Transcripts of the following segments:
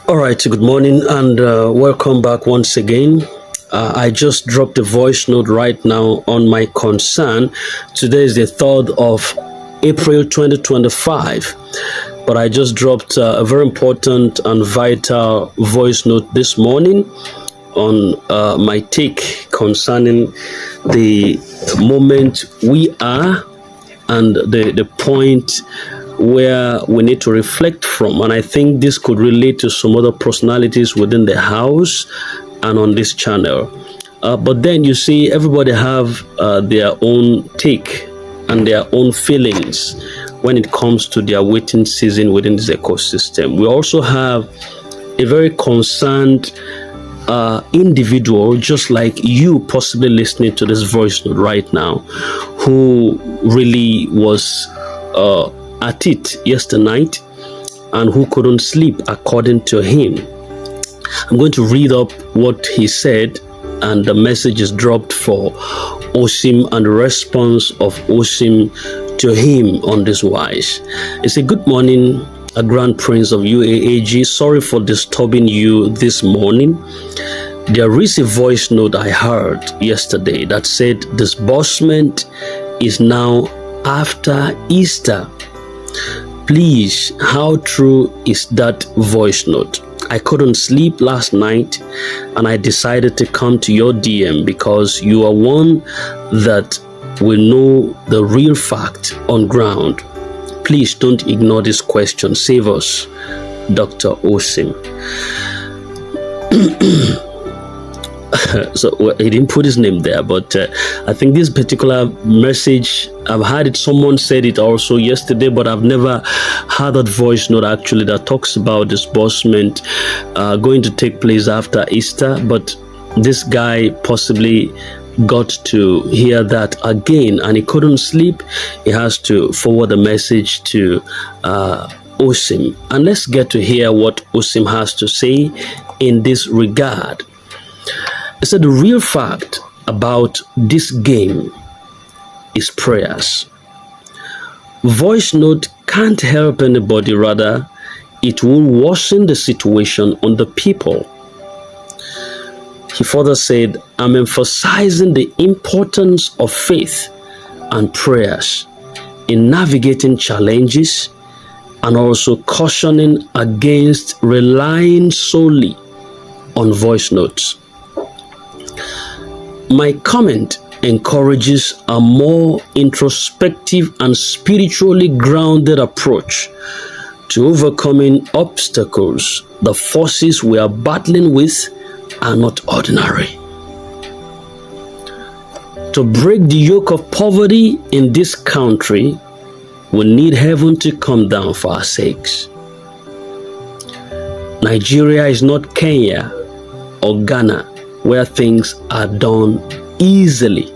All right, good morning and welcome back once again. I just dropped a voice note right now on my concern. Today is the 3rd of April 2025, but I just dropped a very important and vital voice note this morning on my take concerning the moment we are and the point where we need to reflect from. And I think this could relate to some other personalities within the house and on this channel. But then you see, everybody have their own take and their own feelings when it comes to their waiting season within this ecosystem. We also have a very concerned individual, just like you possibly listening to this voice note right now, who really was at it yesterday night and who couldn't sleep, according to him. I'm going to read up what he said, and the message is dropped for Osim and the response of Osim to him on this wise. It's a good morning, a grand prince of UAAG. Sorry for disturbing you this morning. There is a voice note I heard yesterday that said disbursement is now after Easter. Please, how true is that voice note? I couldn't sleep last night and I decided to come to your DM because you are one that will know the real fact on ground. Please don't ignore this question. Save us, Dr. Osim. So he didn't put his name there, but I think this particular message, I've had it, someone said it also yesterday, but I've never had that voice note actually that talks about disbursement going to take place after Easter. But this guy possibly got to hear that again and he couldn't sleep. He has to forward the message to Osim, and let's get to hear what Osim has to say in this regard. He said the real fact about this game is prayers. Voice note can't help anybody, rather it will worsen the situation on the people. He further said, I'm emphasizing the importance of faith and prayers in navigating challenges and also cautioning against relying solely on voice notes. My comment encourages a more introspective and spiritually grounded approach to overcoming obstacles. The forces we are battling with are not ordinary. To break the yoke of poverty in this country, we need heaven to come down for our sakes. Nigeria is not Kenya or Ghana, where things are done easily.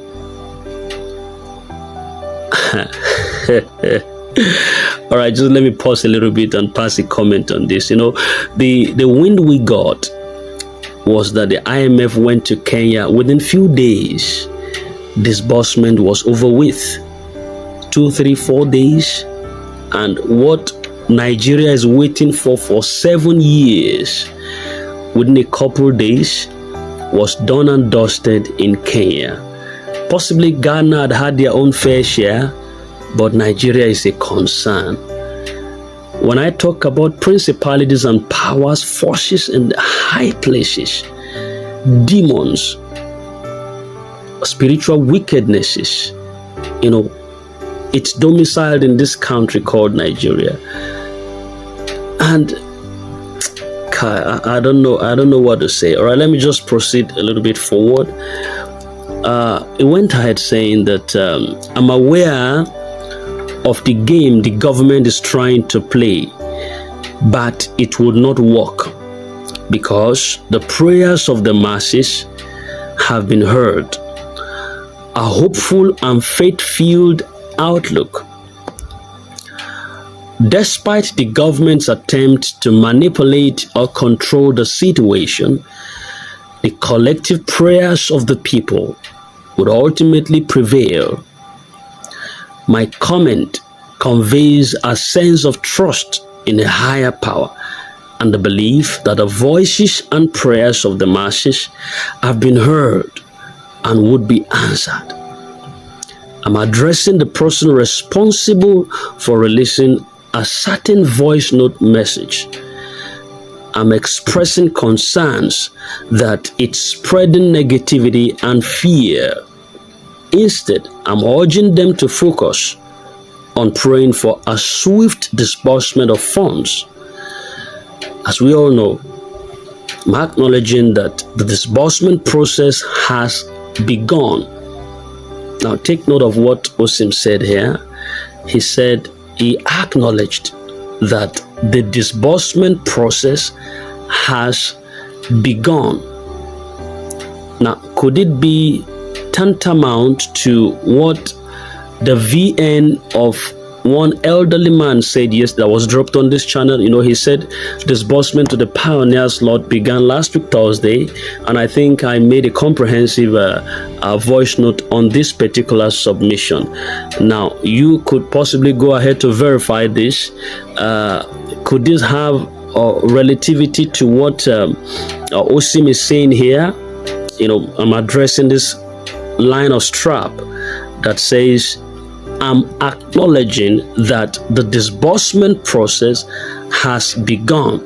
All right, just let me pause a little bit and pass a comment on this. You know, the wind we got was that the IMF went to Kenya within few days. Disbursement was over with. 2, 3, 4 days. And what Nigeria is waiting for 7 years, within a couple days, was done and dusted in Kenya. Possibly Ghana had had their own fair share, but Nigeria is a concern. When I talk about principalities and powers, forces in the high places, demons, spiritual wickednesses, you know, it's domiciled in this country called Nigeria. And I don't know what to say. All right, let me just proceed a little bit forward. It went ahead saying that I'm aware of the game the government is trying to play, but it would not work because the prayers of the masses have been heard. A hopeful and faith-filled outlook. Despite the government's attempt to manipulate or control the situation, the collective prayers of the people would ultimately prevail. My comment conveys a sense of trust in a higher power and the belief that the voices and prayers of the masses have been heard and would be answered. I'm addressing the person responsible for releasing a certain voice note message. I'm expressing concerns that it's spreading negativity and fear. Instead, I'm urging them to focus on praying for a swift disbursement of funds. As we all know, I'm acknowledging that the disbursement process has begun. Now, take note of what Osim said here. He said he acknowledged that the disbursement process has begun. Now, could it be tantamount to what the VN of one elderly man said yesterday that was dropped on this channel? You know, he said disbursement to the pioneers lot began last week Thursday, and I think I made a comprehensive voice note on this particular submission. Now, you could possibly go ahead to verify this. Could this have relativity to what Osim is saying here? You know, I'm addressing this line of strap that says, I'm acknowledging that the disbursement process has begun.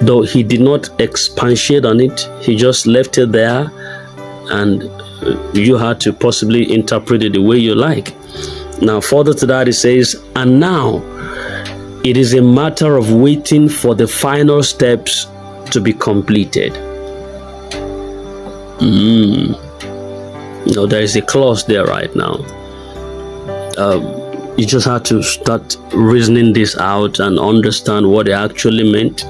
Though he did not expatiate on it, he just left it there, and you had to possibly interpret it the way you like. Now, further to that, it says, and now it is a matter of waiting for the final steps to be completed. No, there is a clause there right now. You just have to start reasoning this out and understand what it actually meant.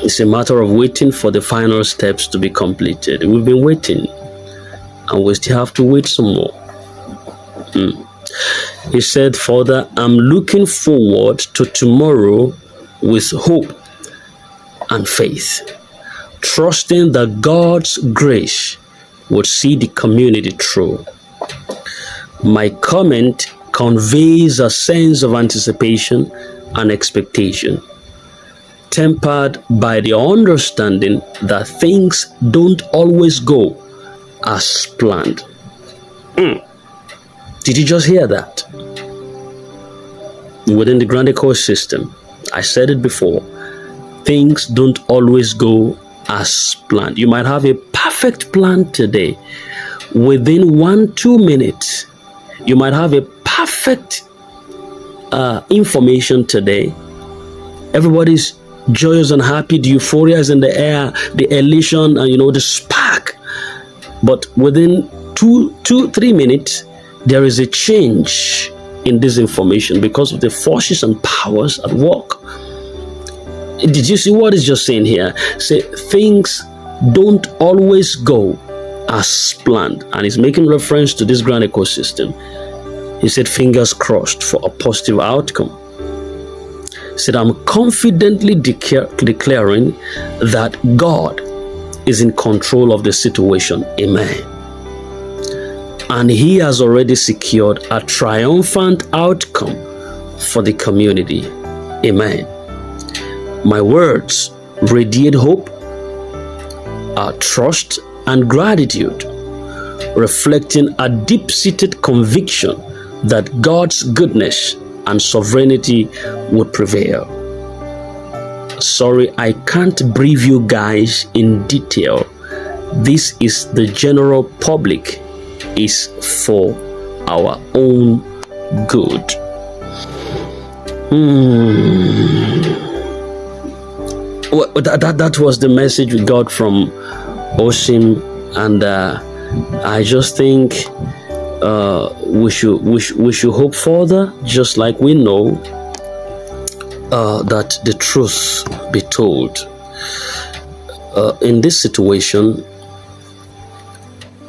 It's a matter of waiting for the final steps to be completed. We've been waiting, and we still have to wait some more. He said further, I'm looking forward to tomorrow with hope and faith, trusting that God's grace would see the community through. My comment conveys a sense of anticipation and expectation, tempered by the understanding that things don't always go as planned. Did you just hear that? Within the Grand ecosystem, I said it before, things don't always go as planned. You might have a perfect plan today. Within 1-2 minutes, you might have a perfect information today. Everybody's joyous and happy. The euphoria is in the air, the elation, and the spark. But within 2-3 minutes, there is a change in this information because of the forces and powers at work. Did you see what it's just saying here? Say things don't always go as planned, and he's making reference to this grand ecosystem. He said, fingers crossed for a positive outcome. He said, I'm confidently declaring that God is in control of the situation. Amen. And he has already secured a triumphant outcome for the community. Amen. My words radiate hope, trust, and gratitude, reflecting a deep-seated conviction that God's goodness and sovereignty would prevail. Sorry, I can't brief you guys in detail. This is the general public, is for our own good. Well, that was the message we got from Osim, and I just think we should hope further, just like we know that the truth be told. In this situation,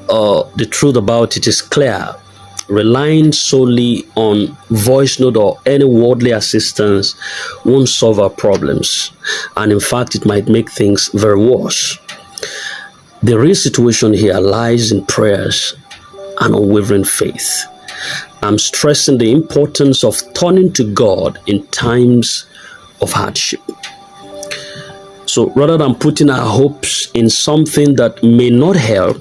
the truth about it is clear. Relying solely on voice note or any worldly assistance won't solve our problems, and in fact it might make things very worse. The real situation here lies in prayers and unwavering faith. I'm stressing the importance of turning to God in times of hardship. So rather than putting our hopes in something that may not help,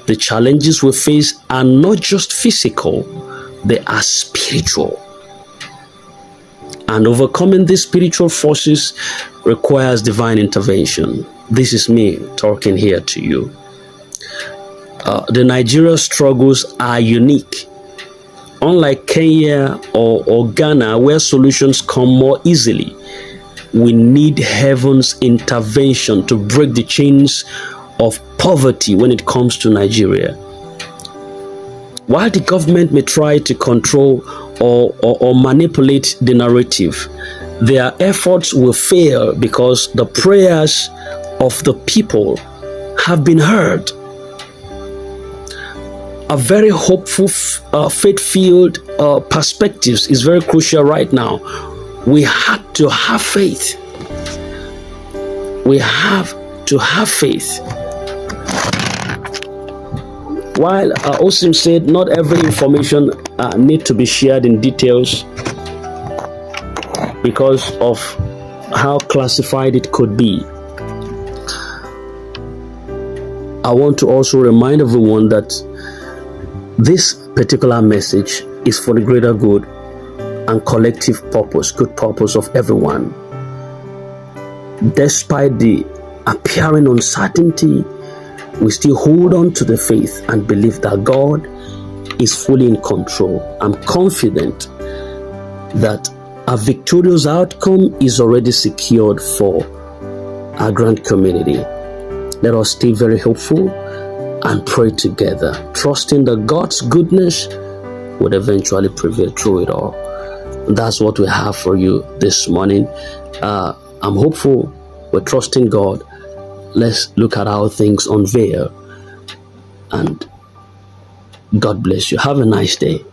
the challenges we face are not just physical, they are spiritual. And overcoming these spiritual forces requires divine intervention. This is me talking here to you. The Nigeria struggles are unique. Unlike Kenya or Ghana, where solutions come more easily, we need heaven's intervention to break the chains of poverty when it comes to Nigeria. While the government may try to control or manipulate the narrative, their efforts will fail because the prayers of the people have been heard. A very hopeful, faith-filled perspectives is very crucial right now. We have to have faith. We have to have faith. While Osim said not every information need to be shared in details because of how classified it could be, I want to also remind everyone that this particular message is for the greater good and collective purpose, good purpose of everyone. Despite the appearing uncertainty, we still hold on to the faith and believe that God is fully in control. I'm confident that a victorious outcome is already secured for our grand community. Let us stay very hopeful and pray together, trusting that God's goodness would eventually prevail through it all. And that's what we have for you this morning. I'm hopeful. We're trusting God. Let's look at how things unveil. And God bless you. Have a nice day.